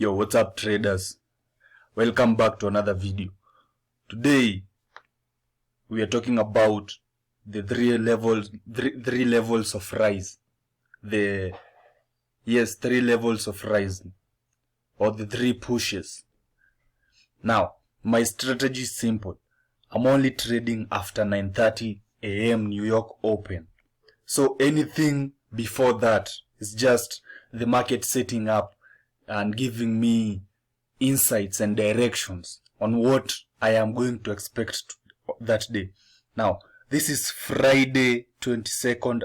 Yo, what's up traders? Welcome back to another video. Today we are talking about the three levels of rise. Three levels of rise, or the three pushes. Now, my strategy is simple. I'm only trading after 9:30 a.m. New York Open. So anything before that is just the market setting up and giving me insights and directions on what I am going to expect that day. Now, this is Friday 25th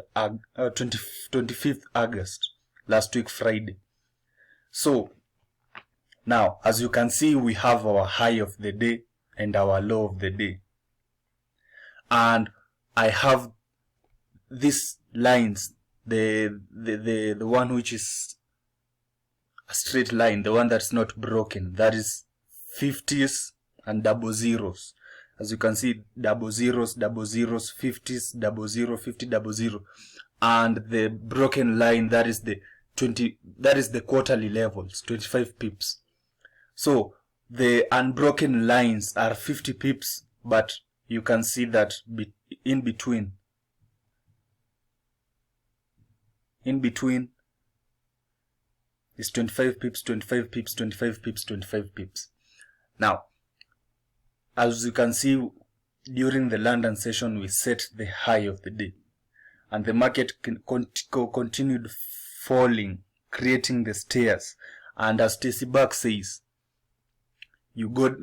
August, last week Friday. So, now, as you can see, we have our high of the day and our low of the day. And I have these lines, the one which is a straight line, the one that's not broken, that is 50s and double zeros. As you can see, double zeros, 50s, 00, 50, 00. And the broken line, that is the quarterly levels, 25 pips. So the unbroken lines are 50 pips, but you can see that in between is 25 pips, 25 pips, 25 pips, 25 pips. Now, as you can see, during the London session, we set the high of the day, and the market continued falling, creating the stairs. And as Stacy Buck says, you go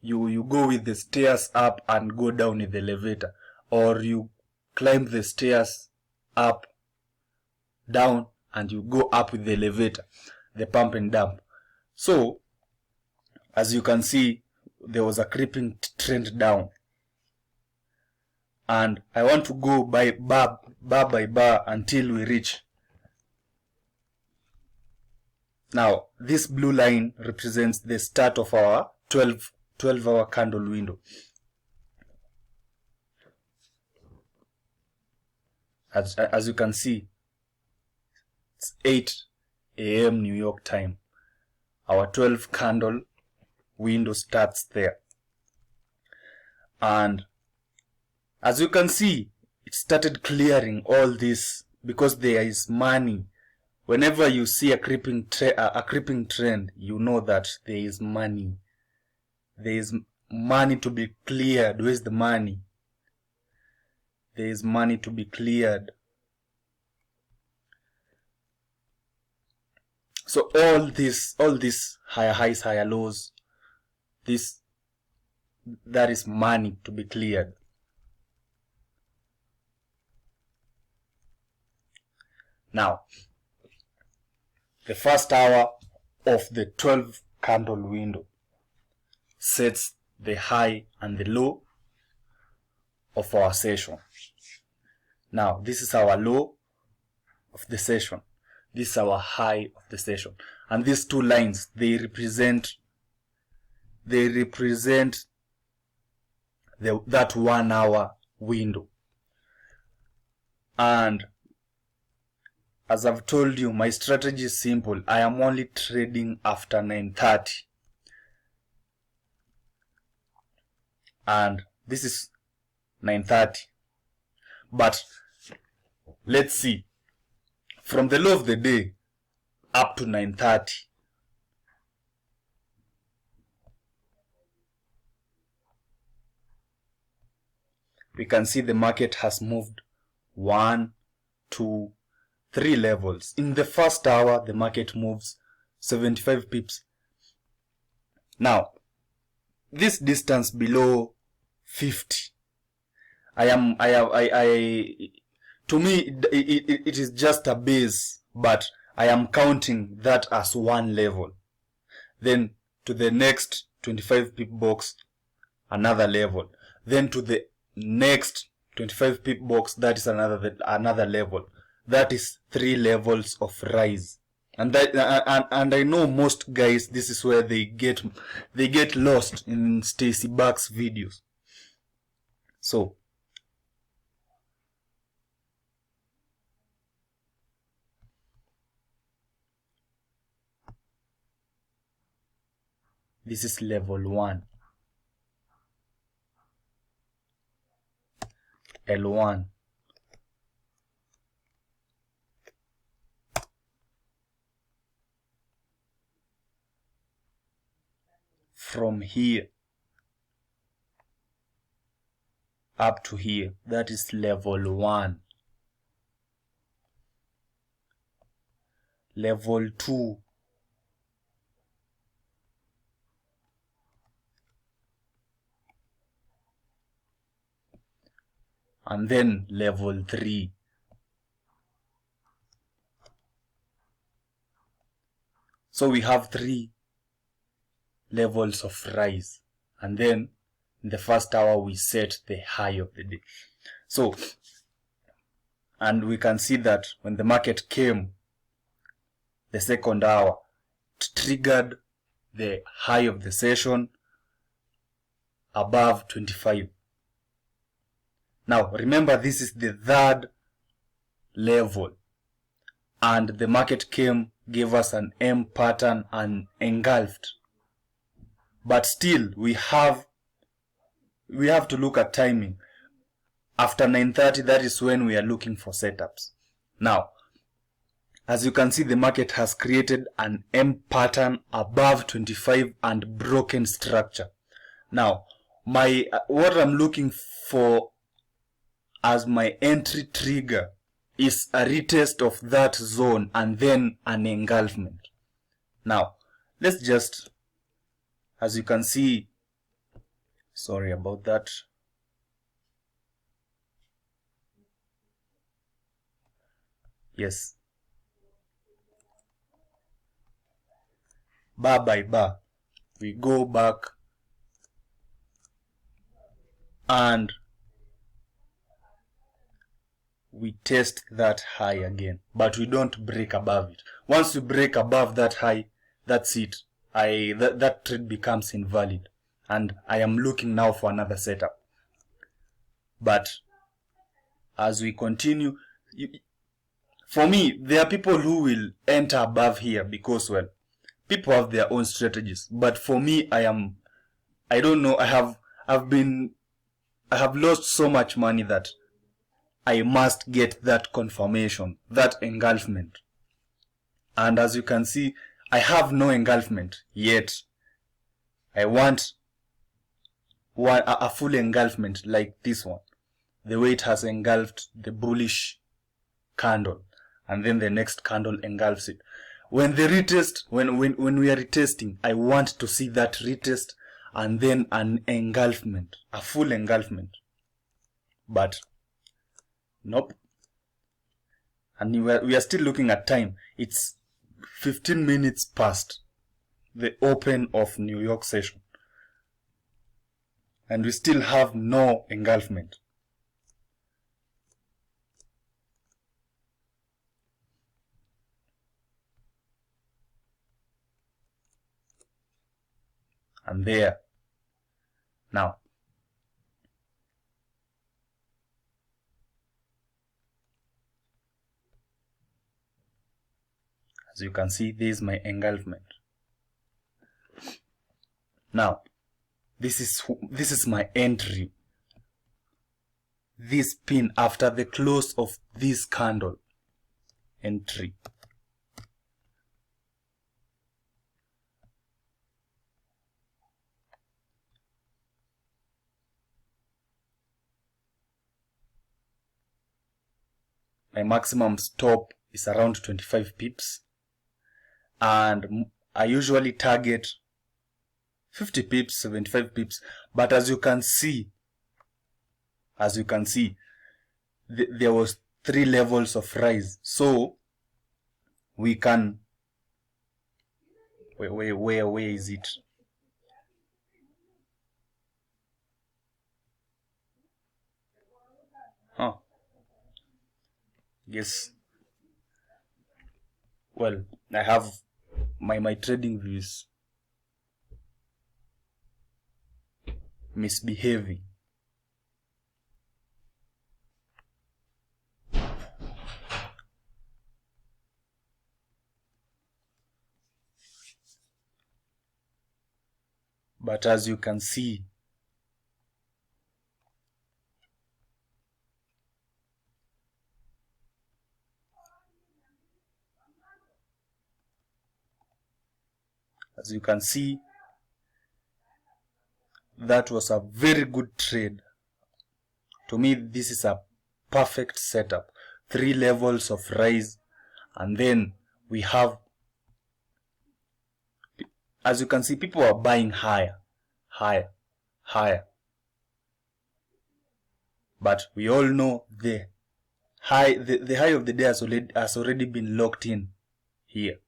with the stairs up and go down with the elevator, or you climb the stairs up, down, and you go up with the elevator, the pump and dump. So, as you can see, there was a creeping trend down, and I want to go by bar by bar until we reach. Now, this blue line represents the start of our 12-hour candle window. As you can see, it's 8 a.m. New York time. Our 12 candle window starts there. And as you can see, it started clearing all this because there is money. Whenever you see a creeping trend, you know that there is money. There is money to be cleared. Where's the money? There is money to be cleared. So all this higher highs, higher lows, that is money to be cleared. Now, the first hour of the 12 candle window sets the high and the low of our session. Now, this is our low of the session. This is our high of the session. And these two lines, they represent that 1 hour window. And as I've told you, my strategy is simple. I am only trading after 9:30. And this is 9:30. But let's see. From the low of the day up to 9:30. We can see the market has moved 1, 2, 3 levels. In the first hour, the market moves 75 pips. Now, this distance below 50, to me, it is just a base, but I am counting that as one level. Then to the next 25 pip box, another level. Then to the next 25 pip box, that is another level. That is 3 levels of rise. And I know most guys, this is where they get lost in Stacy Buck's videos. So This is level 1. L1. From here up to here, that is level 1. Level 2. And then level 3. So we have 3 levels of rise, and then in the first hour we set the high of the day. So, and we can see that when the market came the second hour, it triggered the high of the session above 25. Now remember, this is the third level, and the market came, gave us an M pattern and engulfed. But still we have to look at timing. After 9:30, that is when we are looking for setups. Now, as you can see, the market has created an M pattern above 25 and broken structure. Now, what I'm looking for as my entry trigger is a retest of that zone and then an engulfment. Now, let's just, as you can see, sorry about that. Yes. Bar by bar, we go back and we test that high again, but we don't break above it. Once we break above that high, that's it. That trade becomes invalid, and I am looking now for another setup. But as we continue, for me, there are people who will enter above here because, well, people have their own strategies. But for me, I don't know, I have lost so much money that I must get that confirmation, that engulfment. And as you can see, I have no engulfment yet. I want a full engulfment like this one, the way it has engulfed the bullish candle, and then the next candle engulfs it. When the retest, when we are retesting, I want to see that retest and then an engulfment, a full engulfment. But nope. And we are still looking at time. It's 15 minutes past the open of New York session, and we still have no engulfment. And there. Now, as you can see, this is my engulfment. Now, this is my entry. This pin after the close of this candle. Entry. My maximum stop is around 25 pips, and I usually target 50 pips, 75 pips. But as you can see, there was 3 levels of rise. So we can, where is it? Oh, yes. Well, I have my trading views misbehaving. But as you can see, that was a very good trade. To me, this is a perfect setup. 3 levels of rise, and then we have, as you can see, people are buying higher. But we all know the high of the day has already been locked in here.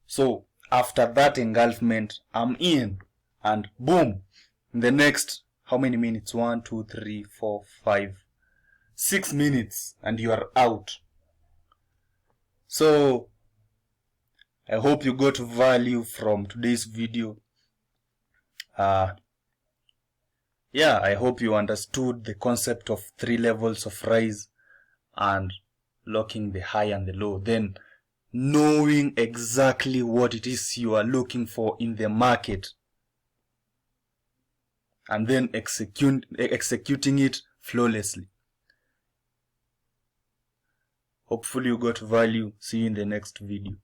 So after that engulfment, I'm in, and boom, in the next, how many minutes? 1, 2, 3, 4, 5, 6 minutes, and you are out. So I hope you got value from today's video. I hope you understood the concept of 3 levels of rise and locking the high and the low, then knowing exactly what it is you are looking for in the market, and then executing it flawlessly. Hopefully you got value. See you in the next video.